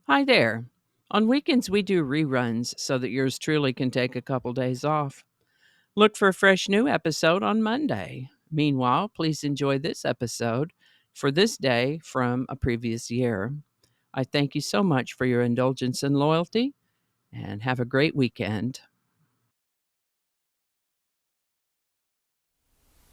Hi there. On weekends, we do reruns so that yours truly can take a couple days off. Look for a fresh new episode on Monday. Meanwhile, please enjoy this episode for this day from a previous year. I thank you so much for your indulgence and loyalty, and have a great weekend.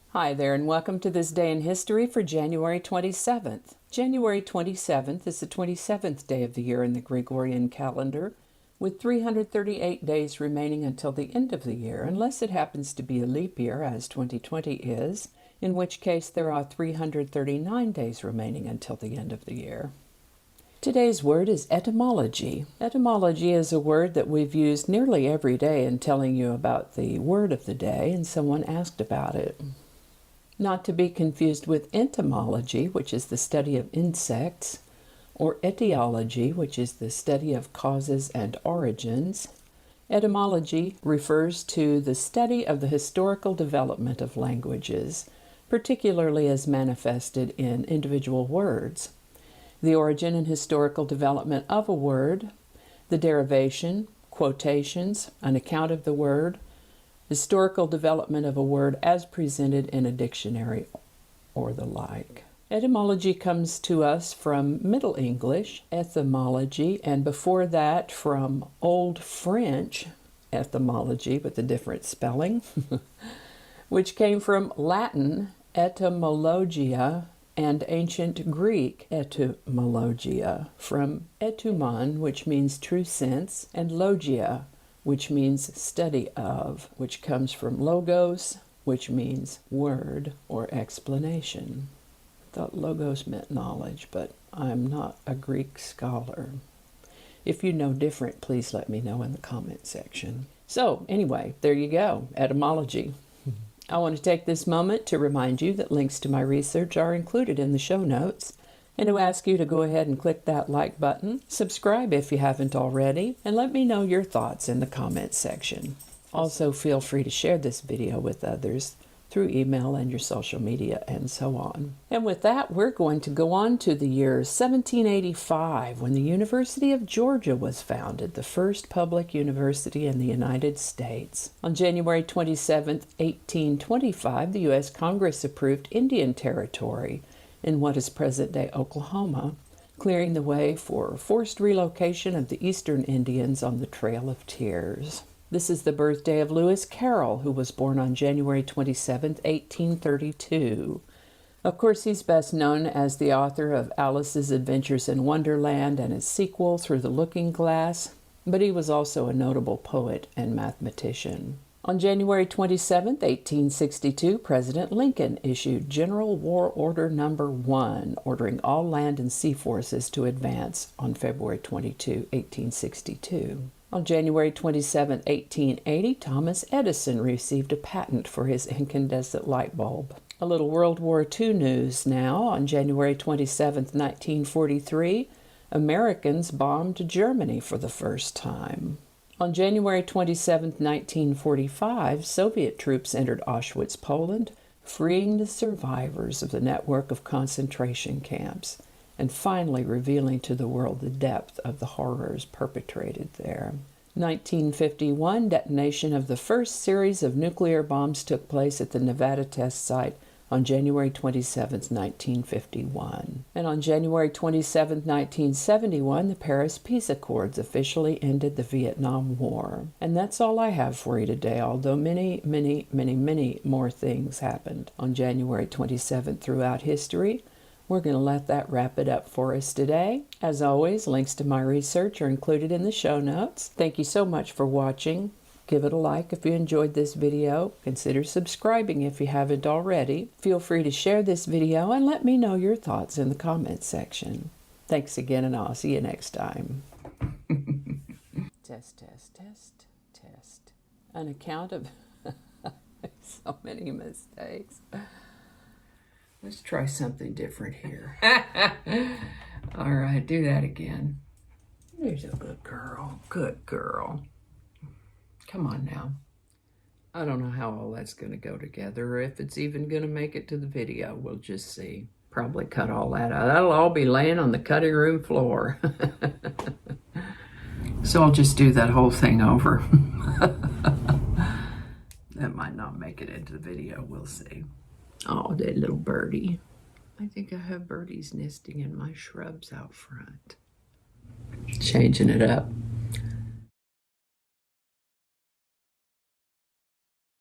Hi there, and welcome to this day in history for January 27th. January 27th is the 27th day of the year in the Gregorian calendar, with 338 days remaining until the end of the year, unless it happens to be a leap year, as 2020 is, in which case there are 339 days remaining until the end of the year. Today's word is etymology. Etymology is a word that we've used nearly every day in telling you about the word of the day, and someone asked about it. Not to be confused with entomology, which is the study of insects, or etiology, which is the study of causes and origins. Etymology refers to the study of the historical development of languages, particularly as manifested in individual words. The origin and historical development of a word, the derivation, quotations, an account of the word, historical development of a word as presented in a dictionary or the like. Etymology comes to us from Middle English, etymology, and before that from Old French, etymology with a different spelling, which came from Latin, etymologia, and ancient Greek, etymologia, from etymon, which means true sense, and logia, which means study of, which comes from logos, which means word or explanation. I thought logos meant knowledge, but I'm not a Greek scholar. If you know different, please let me know in the comment section. So anyway, there you go, etymology. I want to take this moment to remind you that links to my research are included in the show notes, and to ask you to go ahead and click that like button, subscribe if you haven't already, and let me know your thoughts in the comments section. Also, feel free to share this video with others through email and your social media and so on. And with that, we're going to go on to the year 1785, when the University of Georgia was founded, the first public university in the United States. On January 27, 1825, the U.S. Congress approved Indian Territory in what is present-day Oklahoma, clearing the way for forced relocation of the Eastern Indians on the Trail of Tears. This is the birthday of Lewis Carroll, who was born on January 27, 1832. Of course, he's best known as the author of Alice's Adventures in Wonderland and its sequel, Through the Looking Glass, but he was also a notable poet and mathematician. On January 27, 1862, President Lincoln issued General War Order No. 1, ordering all land and sea forces to advance on February 22, 1862. On January 27, 1880, Thomas Edison received a patent for his incandescent light bulb. A little World War II news now. On January 27, 1943, Americans bombed Germany for the first time. On January 27, 1945, Soviet troops entered Auschwitz, Poland, freeing the survivors of the network of concentration camps, and finally revealing to the world the depth of the horrors perpetrated there. 1951, detonation of the first series of nuclear bombs took place at the Nevada test site on January 27, 1951. And on January 27, 1971, the Paris Peace Accords officially ended the Vietnam War. And that's all I have for you today, although many, many, many, many more things happened on January 27th throughout history. We're going to let that wrap it up for us today. As always, links to my research are included in the show notes. Thank you so much for watching. Give it a like if you enjoyed this video. Consider subscribing if you haven't already. Feel free to share this video and let me know your thoughts in the comments section. Thanks again, and I'll see you next time. Test, test, test, test. An account of so many mistakes. Let's try something different here. All right, do that again. There's a good girl. Good girl. Come on now. I don't know how all that's going to go together, or if it's even going to make it to the video. We'll just see. Probably cut all that out. That'll all be laying on the cutting room floor. So I'll just do that whole thing over. That might not make it into the video, we'll see. Oh, that little birdie. I think I have birdies nesting in my shrubs out front. Changing it up.